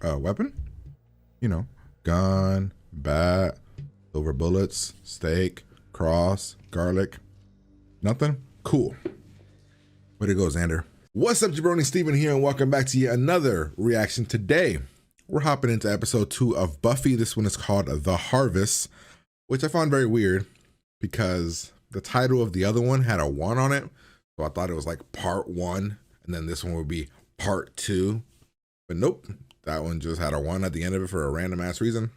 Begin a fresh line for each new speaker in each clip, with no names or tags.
weapon. You know, gun, bat, silver bullets, steak, cross, garlic. Nothing? Cool. Way to go, Xander. What's up, Jabroni? Steven here, and welcome back to yet another reaction. Today, we're hopping into episode 2 of Buffy. This one is called The Harvest, which I found very weird because the title of the other one had a 1 on it. So I thought it was like part 1, and then this one would be part 2. But nope, that one just had a 1 at the end of it for a random ass reason.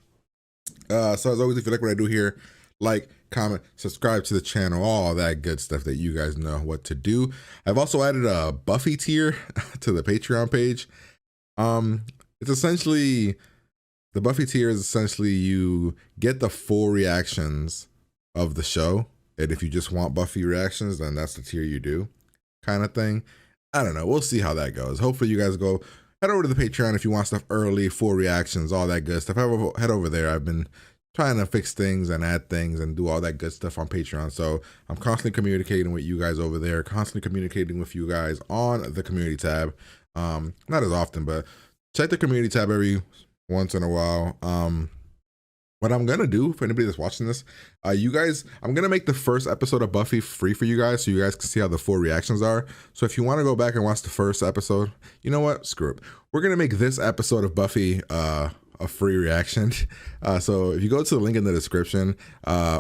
So as always, if you like what I do here, like, comment, subscribe to the channel, all that good stuff that you guys know what to do. I've also added a Buffy tier to the Patreon page. It's essentially, the Buffy tier is essentially you get the full reactions of the show. And if you just want Buffy reactions, then that's the tier you do, kind of thing. I don't know. We'll see how that goes. Hopefully you guys go head over to the Patreon if you want stuff early, full reactions, all that good stuff. Head over there. I've been trying to fix things and add things and do all that good stuff on Patreon. So I'm constantly communicating with you guys over there, constantly communicating with you guys on the community tab. Not as often, but check the community tab every once in a while. What I'm gonna do for anybody that's watching this, you guys, I'm gonna make the first episode of Buffy free for you guys so you guys can see how the full reactions are. So if you want to go back and watch the first episode, you know what, screw it. We're gonna make this episode of Buffy a free reaction. So if you go to the link in the description,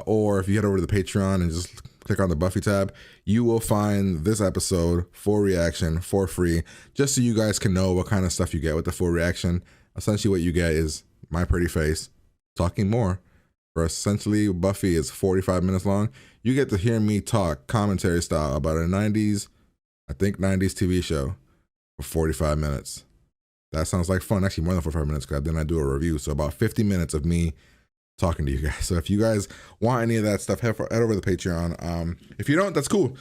or if you head over to the Patreon and just click on the Buffy tab, you will find this episode full reaction for free, just so you guys can know what kind of stuff you get with the full reaction. Essentially what you get is my pretty face talking more. For essentially Buffy is 45 minutes long. You get to hear me talk commentary style about a 90s, I think 90s TV show for 45 minutes. That sounds like fun. Actually, more than 45 minutes, because then I do a review. So about 50 minutes of me talking to you guys. So if you guys want any of that stuff, head over to the Patreon. If you don't, that's cool.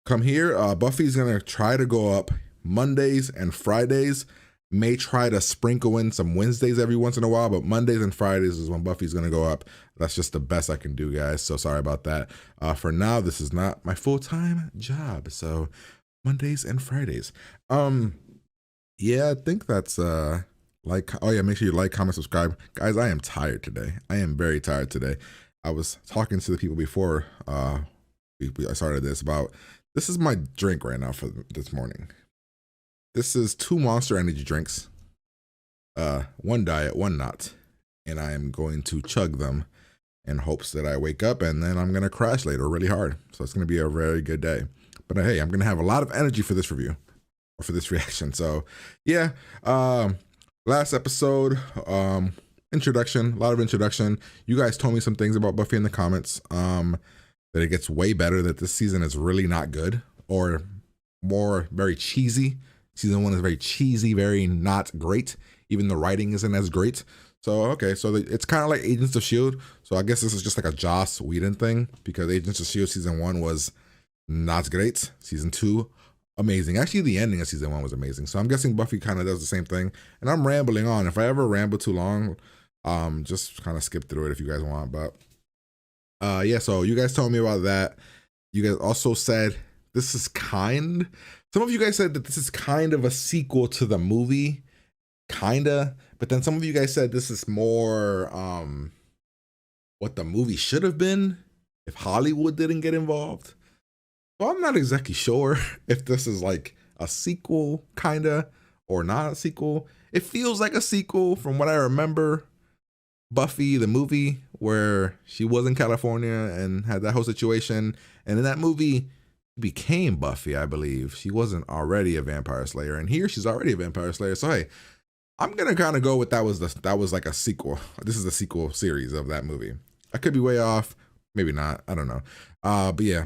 Come here. Buffy's going to try to go up Mondays and Fridays. May try to sprinkle in some Wednesdays every once in a while, but Mondays and Fridays is when Buffy's going to go up. That's just the best I can do, guys. So sorry about that. For now, this is not my full-time job. So Mondays and Fridays. Yeah, I think that's oh yeah, make sure you like, comment, subscribe. Guys, I am tired today. I am very tired today. I was talking to the people before I started this about, this is my drink right now for this morning. This is 2 Monster Energy drinks, 1 diet, 1 not, and I am going to chug them in hopes that I wake up, and then I'm gonna crash later really hard. So it's gonna be a very good day. But hey, I'm gonna have a lot of energy for this review. For this reaction. So yeah, last episode, introduction, a lot of introduction. You guys told me some things about Buffy in the comments, that it gets way better, that this season is really not good, or more very cheesy. Season 1 is very cheesy, very not great. Even the writing isn't as great. So okay, so it's kind of like Agents of S.H.I.E.L.D. So I guess this is just like a Joss Whedon thing, because Agents of S.H.I.E.L.D. season 1 was not great. Season 2, amazing. Actually, the ending of season 1 was amazing. So I'm guessing Buffy kind of does the same thing. And I'm rambling on. If I ever ramble too long, just kind of skip through it if you guys want. But yeah, so you guys told me about that. You guys also said some of you guys said that this is kind of a sequel to the movie, kinda. But then some of you guys said this is more what the movie should have been if Hollywood didn't get involved. Well, I'm not exactly sure if this is like a sequel, kinda, or not a sequel. It feels like a sequel from what I remember. Buffy, the movie, where she was in California and had that whole situation. And in that movie, became Buffy, I believe. She wasn't already a vampire slayer. And here, she's already a vampire slayer. So, hey, I'm going to kind of go with that was like a sequel. This is a sequel series of that movie. I could be way off. Maybe not. I don't know. But yeah.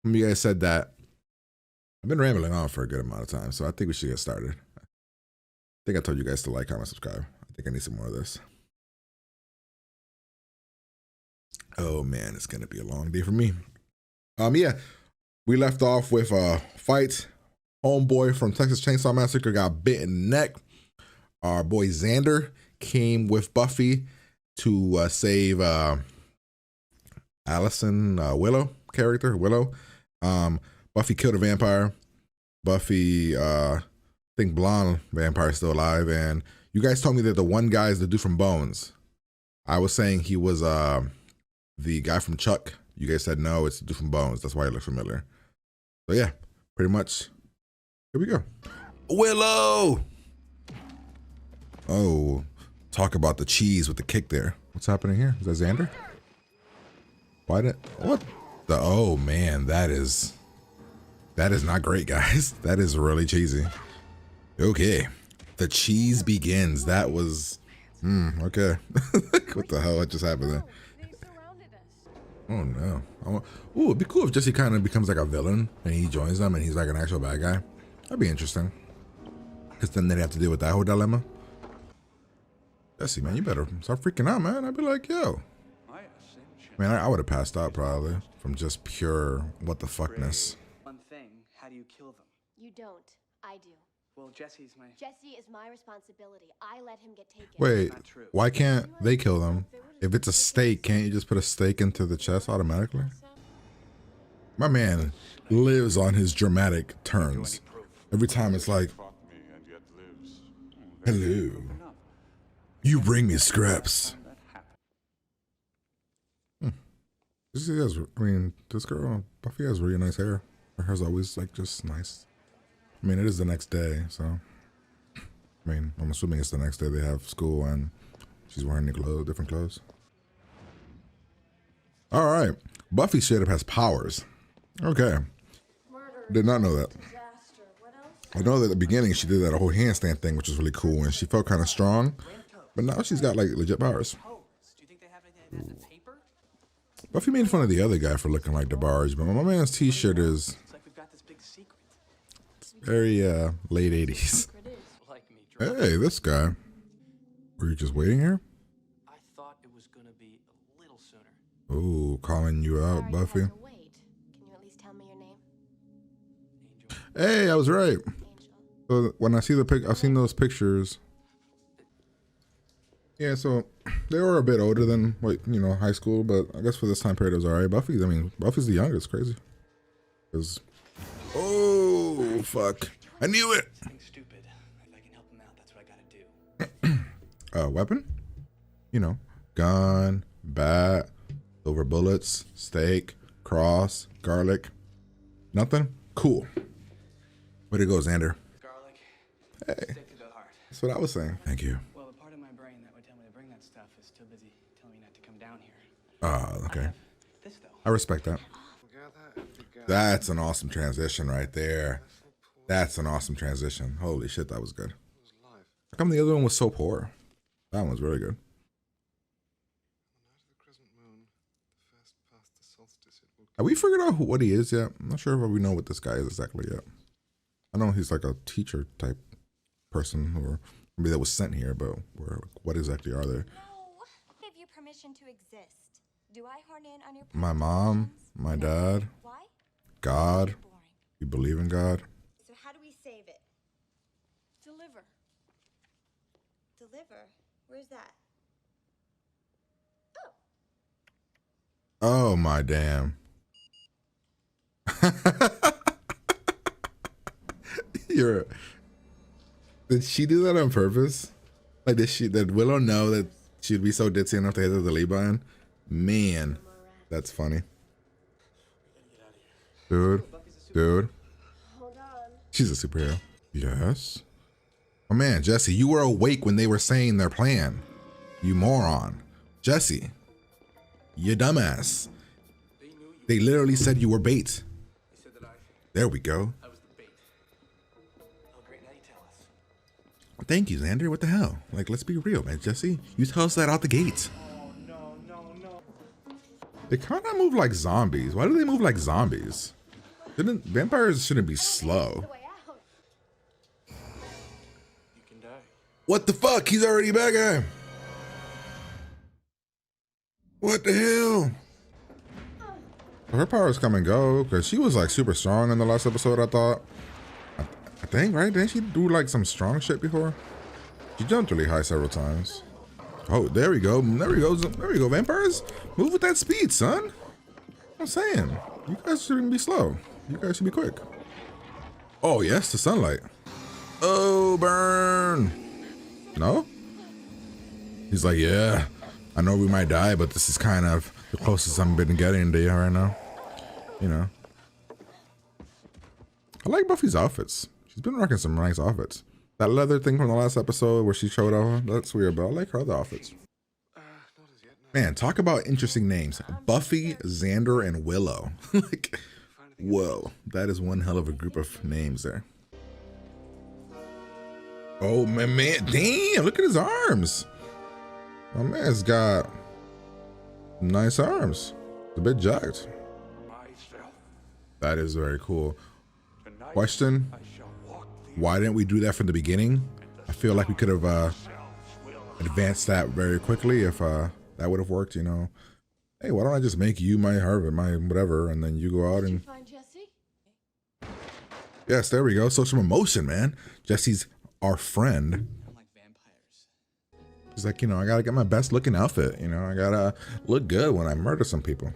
You guys said that. I've been rambling on for a good amount of time, so I think we should get started. I think I told you guys to like, comment, subscribe. I think I need some more of this. Oh man, it's gonna be a long day for me. Yeah, we left off with a fight. Homeboy from Texas Chainsaw Massacre got bit in the neck. Our boy Xander came with Buffy to save Allison Willow character, Willow. Buffy killed a vampire. Buffy, I think blonde vampire is still alive, and You guys told me that the one guy is the dude from Bones. I was saying he was the guy from Chuck. You guys said no, it's the dude from Bones. That's why he looked familiar. So yeah, pretty much. Here we go. Willow! Oh, talk about the cheese with the kick there. What's happening here? Is that Xander? Why did, what the, oh man, that is not great, guys. That is really cheesy. Okay, the cheese begins. That was, okay. What the hell, what just happened there? Oh no. Ooh, it'd be cool if Jesse kind of becomes like a villain and he joins them and he's like an actual bad guy. That'd be interesting. Because then they'd have to deal with that whole dilemma. Jesse, man, you better start freaking out, man. I'd be like, yo. Man, I would have passed out probably from just pure what the fuckness.
One thing, how do you kill them?
You don't. I do.
Well, Jesse is my responsibility. I let him get taken.
Wait, why can't they kill them? If it's a stake, can't you just put a stake into the chest automatically? My man lives on his dramatic turns. Every time it's like, hello, you bring me scraps. This has, I mean, this girl, Buffy has really nice hair. Her hair's always like just nice. I mean, it is the next day, so. I mean, I'm assuming it's the next day they have school and she's wearing different clothes. All right, Buffy straight up has powers. Okay, did not know that. I know that at the beginning she did that whole handstand thing, which was really cool, and she felt kind of strong. But now she's got like legit powers. Buffy made fun of the other guy for looking like DeBarge, but my man's t-shirt is very late 80s. Hey, this guy. Were you just waiting here?
I thought it was gonna be a little sooner.
Oh, calling you out, Buffy.
Can you at least tell me your name?
Angel.
Hey, I was right.
Angel.
So when I see I've seen those pictures. Yeah, so they were a bit older than what, you know, high school, but I guess for this time period it was alright. Buffy's the youngest, crazy. Oh fuck. I knew it.
Stupid. If I can help him out, that's what I gotta do.
Weapon? You know, gun, bat, silver bullets, steak, cross, garlic. Nothing? Cool. Way to go, Xander.
Garlic.
Hey.
Stick to the heart.
That's what I was saying. Thank you.
Well, the part of my brain that would tell me to bring that stuff is too busy telling me not to come down here.
Okay.
This though.
I respect that. That's an awesome transition right there. That's an awesome transition. Holy shit, that was good. How come the other one was so poor? That one was really good. Have we figured out what he is yet? I'm not sure if we know what this guy is exactly yet. I know he's like a teacher type person, or maybe that was sent here, but what exactly are they?
No, give you permission to exist. Do I horn in on your
My mom, my dad,
Why?
God.
Boring.
You believe in God?
So how do we save it?
Deliver.
Deliver? Where's that?
Oh my damn. Did she do that on purpose? Like did Willow know that she'd be so ditzy enough to hit the delete button? Man, that's funny. Dude.
Hold on.
She's a superhero. Yes. Oh man, Jesse, you were awake when they were saying their plan. You moron. Jesse. You dumbass. They literally said you were bait. There we go.
I was the bait. Oh great, now you tell us.
Thank you, Xander. What the hell? Like, let's be real, man. Jesse, you tell us that out the gate.
Oh no.
They kind of move like zombies. Why do they move like zombies? Vampires shouldn't be slow.
You can die.
What the fuck? He's already a bad guy. What the hell? Her powers come and go, because she was like super strong in the last episode, I thought. I think, right? Didn't she do like some strong shit before? She jumped really high several times. Oh, there we go. There we go, vampires. Move with that speed, son. I'm saying. You guys shouldn't be slow. You guys should be quick. Oh, yes, the sunlight. Oh, burn. No? He's like, yeah, I know we might die, but this is kind of the closest I've been getting to you right now. You know. I like Buffy's outfits. She's been rocking some nice outfits. That leather thing from the last episode where she showed off, that's weird, but I like her other outfits. Man, talk about interesting names. Buffy, Xander, and Willow. Like, whoa, that is one hell of a group of names there. Oh, man, damn, look at his arms. My man's got nice arms. It's a bit jacked. That is very cool. Question, why didn't we do that from the beginning? I feel like we could have advanced that very quickly if that would have worked, you know. Hey, why don't I just make you my Harvard, my whatever, and then you go out and...
Find Jesse?
Yes, there we go. Social emotion, man. Jesse's our friend.
I'm like vampires.
He's like, you know, I gotta get my best looking outfit. You know, I gotta look good when I murder some people.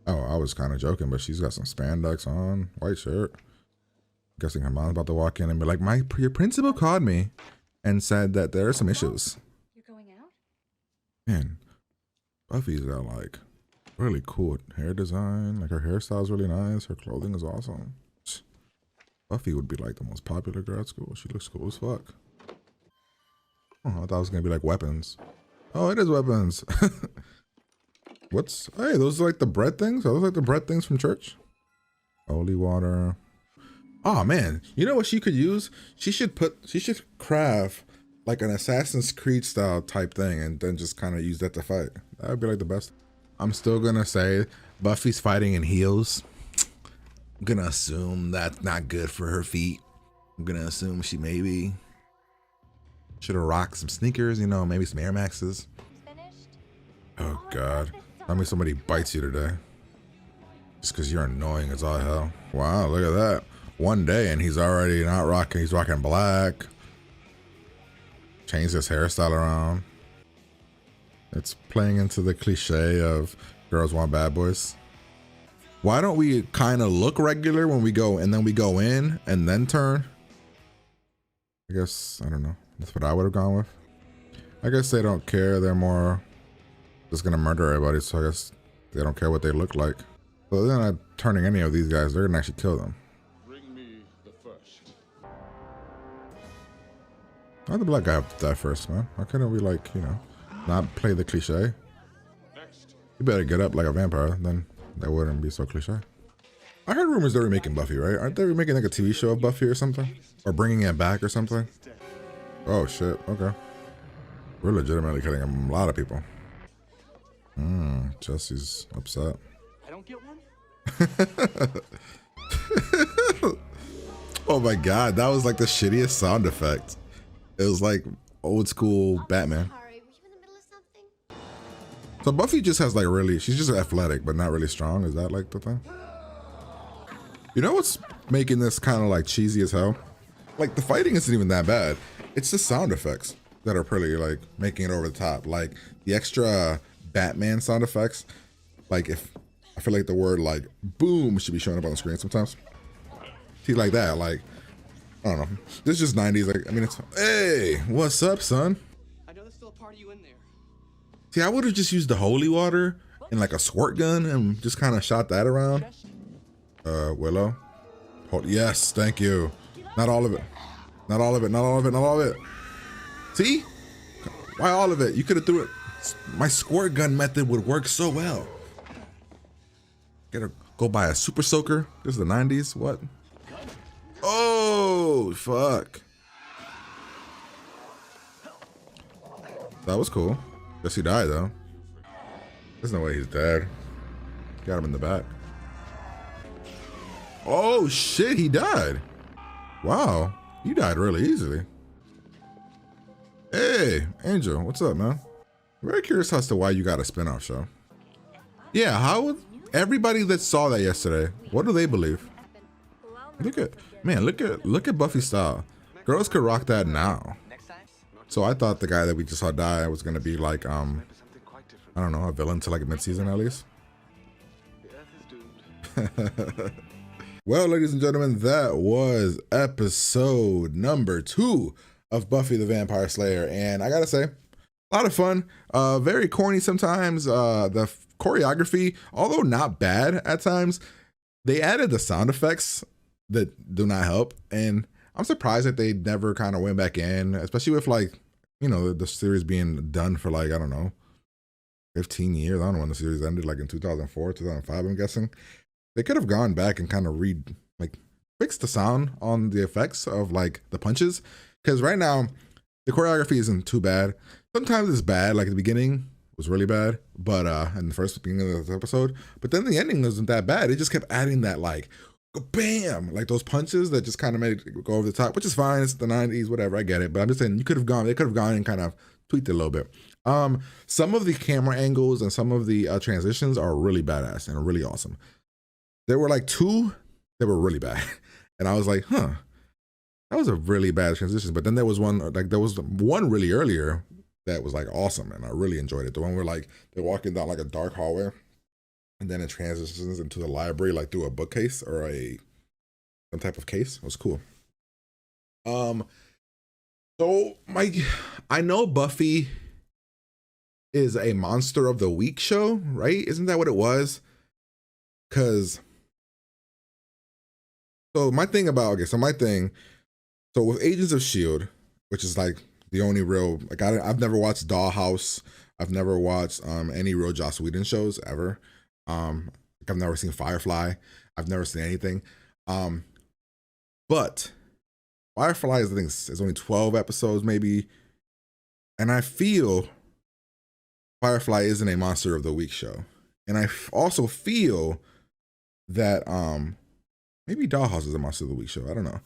Oh, I was kind of joking, but she's got some spandex on, white shirt. Guessing her mom's about to walk in and be like, your principal called me and said that there are some issues.
You're going out?
Man, Buffy's got like really cool hair design. Like her hairstyle's really nice. Her clothing is awesome. Buffy would be like the most popular girl at school. She looks cool as fuck. Oh, I thought it was gonna be like weapons. Oh, it is weapons. Hey, those are like the bread things? Are those like the bread things from church? Holy water. Oh man, you know what she could use? She should craft like an Assassin's Creed style type thing and then just kind of use that to fight. That would be like the best. I'm still gonna say Buffy's fighting in heels. I'm gonna assume that's not good for her feet. I'm gonna assume she maybe should have rocked some sneakers, you know, maybe some Air Maxes.
Finished?
Oh God, tell me somebody bites you today. Just because you're annoying as all hell. Wow, look at that. One day and he's already not rocking, he's rocking black. Changed his hairstyle around. It's playing into the cliche of girls want bad boys. Why don't we kind of look regular when we go and then we go in and then turn? I guess, I don't know. That's what I would have gone with. I guess they don't care. They're more just gonna murder everybody. So I guess they don't care what they look like. So they're not turning any of these guys. They're gonna actually kill them.
Bring me the first.
Why the black guy have to die first, man? Why couldn't we, like, you know, not play the cliche?
Next.
You better get up like a vampire, then that wouldn't be so cliche. I heard rumors they're remaking Buffy, right? Aren't they remaking like a TV show of Buffy or something? Or bringing it back or something? Oh shit, okay. We're legitimately killing a lot of people. Jesse's upset.
I don't get one?
Oh my God, that was like the shittiest sound effect. It was like old school Batman.
Sorry, were you in the middle of something?
So Buffy just has like she's just athletic, but not really strong. Is that like the thing? You know what's making this kind of like cheesy as hell? Like the fighting isn't even that bad. It's the sound effects that are pretty like making it over the top. Like the extra Batman sound effects. Like if I feel like the word like boom should be showing up on the screen sometimes. See, like that, like I don't know. This is just 90s. Like I mean, it's hey, what's up, son?
I know there's still a part of you in there.
See, I would have just used the holy water and like a squirt gun and just kind of shot that around. Willow. Yes, thank you. Not all of it. Not all of it. Not all of it. Not all of it. See? Why all of it? You could have threw it. My squirt gun method would work so well. Gotta go buy a super soaker. This is the 90s. What? Oh, fuck. That was cool. Guess he died though. There's no way he's dead. Got him in the back. Oh shit, he died. Wow, you died really easily. Hey, Angel, what's up, man? I'm very curious as to why you got a spin-off show. Yeah, how everybody that saw that yesterday, what do they believe? Look at Buffy's style. Girls could rock that now. So I thought the guy that we just saw die was gonna be like I don't know, a villain to like mid-season at least. Well, ladies and gentlemen, that was episode number 2 of Buffy the Vampire Slayer, and I gotta say, a lot of fun. Very corny sometimes. The choreography, although not bad at times, they added the sound effects that do not help, and I'm surprised that they never kind of went back in, especially with like, you know, the series being done for like, I don't know, 15 years. I don't know when the series ended, like in 2004, 2005, I'm guessing. They could have gone back and kind of fix the sound on the effects of like the punches, because right now the choreography isn't too bad. Sometimes it's bad, like at the beginning was really bad, but in the first beginning of the episode, but then the ending wasn't that bad. It just kept adding that like bam, like those punches that just kind of made it go over the top, which is fine. It's the 90s, whatever, I get it. But I'm just saying they could have gone and kind of tweaked it a little bit. Some of the camera angles and some of the transitions are really badass and really awesome. There were like two that were really bad. And I was like, that was a really bad transition. But then there was one really earlier that was like awesome, and I really enjoyed it. The one where like they're walking down like a dark hallway, and then it transitions into the library like through a bookcase or some type of case. It was cool. So I know Buffy is a Monster of the Week show, right? Isn't that what it was? So with Agents of S.H.I.E.L.D., which is like the only real, like I've never watched Dollhouse. I've never watched any real Joss Whedon shows ever. I've never seen Firefly. I've never seen anything. But Firefly is only 12 episodes maybe. And I feel Firefly isn't a Monster of the Week show. And I also feel that maybe Dollhouse is a Monster of the Week show. I don't know.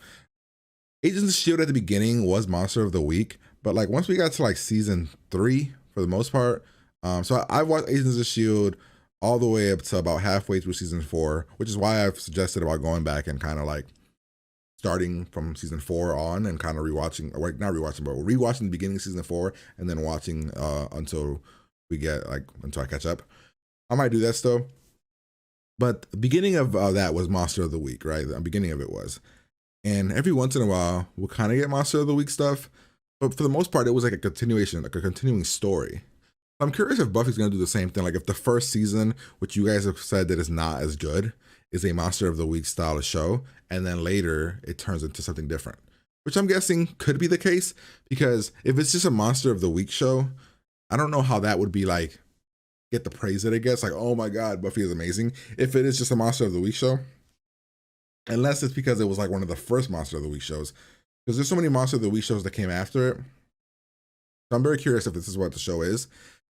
Agents of S.H.I.E.L.D. at the beginning was Monster of the Week, but like once we got to like season 3, for the most part, so I watched Agents of S.H.I.E.L.D. all the way up to about halfway through season 4, which is why I've suggested about going back and kind of like starting from season 4 on and kind of rewatching, or not rewatching, but rewatching the beginning of season 4 and then watching until I catch up. I might do that still. But the beginning of that was Monster of the Week, right? The beginning of it was. And every once in a while, we'll kind of get Monster of the Week stuff. But for the most part, it was like a continuation, like a continuing story. I'm curious if Buffy's going to do the same thing. Like if the first season, which you guys have said that is not as good, is a Monster of the Week style of show. And then later, it turns into something different. Which I'm guessing could be the case. Because if it's just a Monster of the Week show, I don't know how that would be like, get the praise that it gets. Like, oh my God, Buffy is amazing. If it is just a Monster of the Week show. Unless it's because it was like one of the first Monster of the Week shows. Because there's so many Monster of the Week shows that came after it. So I'm very curious if this is what the show is.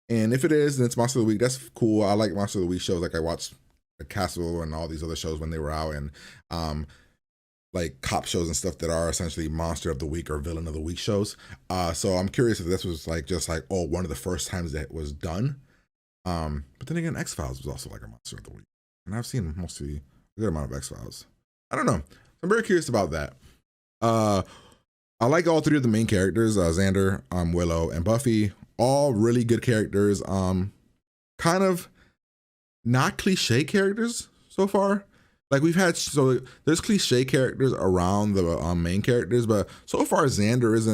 And if it is, then it's Monster of the Week. That's cool. I like Monster of the Week shows. Like I watched The Castle and all these other shows when they were out. And like cop shows and stuff that are essentially Monster of the Week or Villain of the Week shows. So I'm curious if this was like just like, oh, one of the first times that it was done. But then again, X-Files was also like a Monster of the Week. And I've seen mostly a good amount of X-Files. I don't know. I'm very curious about that. I like all 3 of the main characters, Xander, Willow, and Buffy. All really good characters. Kind of not cliche characters so far. Like there's cliche characters around the main characters, but so far Xander's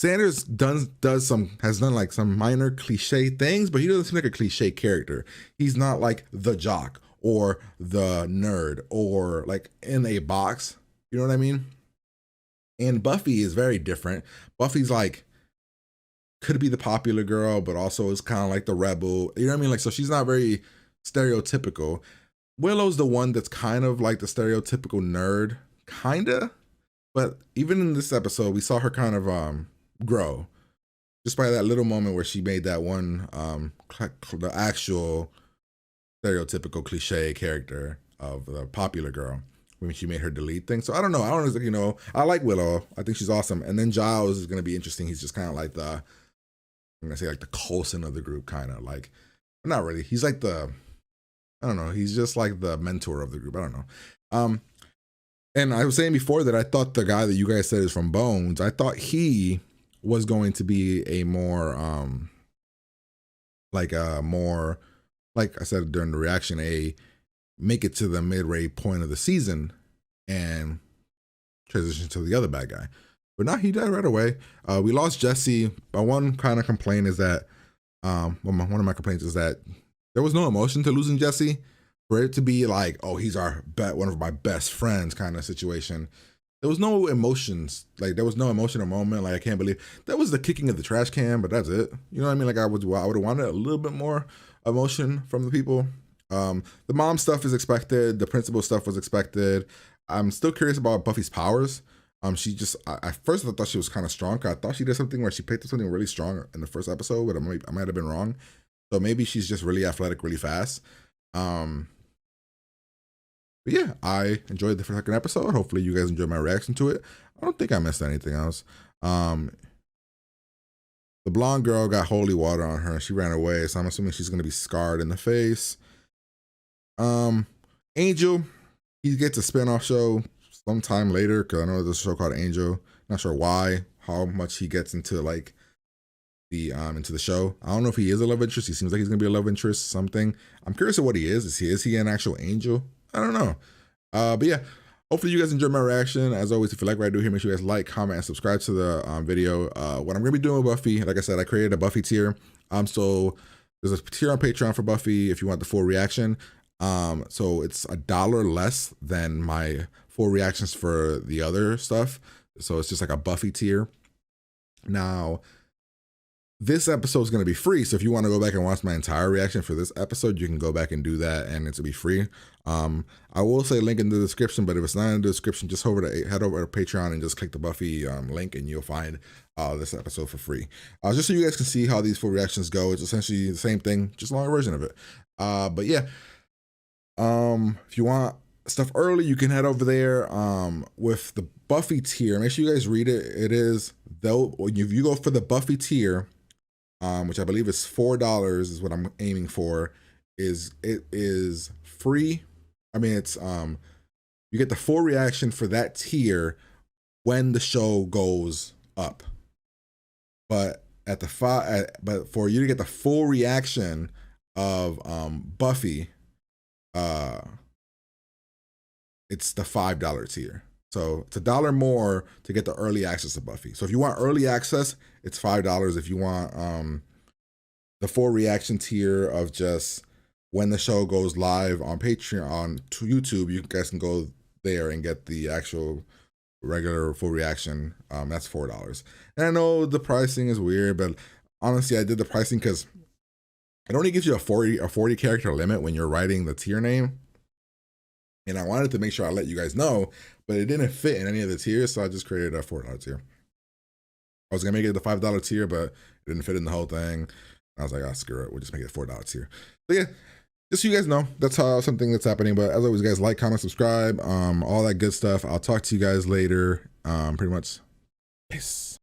has done like some minor cliche things, but he doesn't seem like a cliche character. He's not like the jock or the nerd or like in a box. You know what I mean? And Buffy is very different. Buffy's like, could be the popular girl, but also is kind of like the rebel. You know what I mean? Like, so she's not very stereotypical. Willow's the one that's kind of like the stereotypical nerd, kinda. But even in this episode, we saw her kind of grow. Just by that little moment where she made that one, the actual stereotypical cliche character of the popular girl when she made her delete thing. So I don't know. I like Willow. I think she's awesome. And then Giles is going to be interesting. He's just kind of like I'm going to say like the Coulson of the group, kind of like, not really. He's like he's just like the mentor of the group. I don't know. And I was saying before that I thought the guy that you guys said is from Bones, I thought he was going to be a more, like I said during the reaction, make it to the midway point of the season and transition to the other bad guy. But now he died right away. We lost Jesse. But one kind of complaint is that, one of my complaints is that there was no emotion to losing Jesse. For it to be like, oh, he's one of my best friends kind of situation. There was no emotions. Like, there was no emotional moment. Like, I can't believe that was the kicking of the trash can, but that's it. You know what I mean? Like, I would have wanted a little bit more emotion from the people. The mom stuff is expected. The principal stuff was expected. I'm still curious about Buffy's powers. She just, at first I thought she was kind of strong. I thought she did something where she picked up something really strong in the first episode, but I might have been wrong. So maybe she's just really athletic, really fast. But yeah, I enjoyed the second episode. Hopefully you guys enjoyed my reaction to it. I don't think I missed anything else. The blonde girl got holy water on her. She ran away, so I'm assuming she's going to be scarred in the face. Angel, he gets a spinoff show sometime later, because I know there's a show called Angel. Not sure why, how much he gets into like into the show. I don't know if he is a love interest. He seems like he's gonna be a love interest, something. I'm curious of what he is. Is he an actual angel? I don't know. But yeah, hopefully you guys enjoyed my reaction. As always, if you like what I do here, make sure you guys like, comment, and subscribe to the video. What I'm gonna be doing with Buffy, like I said, I created a Buffy tier. So there's a tier on Patreon for Buffy if you want the full reaction. So it's $1 less than my full reactions for the other stuff. So it's just like a Buffy tier. Now, this episode is going to be free, so if you want to go back and watch my entire reaction for this episode, you can go back and do that, and it's going to be free. I will say link in the description, but if it's not in the description, just head over to Patreon and just click the Buffy link, and you'll find this episode for free. Just so you guys can see how these full reactions go. It's essentially the same thing, just a longer version of it. But yeah, if you want stuff early, you can head over there with the Buffy tier. Make sure you guys read it. It is, though, if you go for the Buffy tier, which I believe is $4 is what I'm aiming for, it is free. I mean, it's you get the full reaction for that tier when the show goes up. But but for you to get the full reaction of Buffy, it's the $5 tier. So it's $1 more to get the early access to Buffy. So if you want early access, it's $5. If you want the full reaction tier of just when the show goes live on Patreon, to YouTube, you guys can go there and get the actual regular full reaction. That's $4. And I know the pricing is weird, but honestly, I did the pricing because it only gives you a 40 character limit when you're writing the tier name. And I wanted to make sure I let you guys know, but it didn't fit in any of the tiers, so I just created a $4 tier. I was gonna make it the $5 tier, but it didn't fit in the whole thing. I was like, oh, screw it, we'll just make it a $4 tier. But yeah, just so you guys know, that's something that's happening. But as always, guys, like, comment, subscribe, all that good stuff. I'll talk to you guys later. Pretty much. Peace.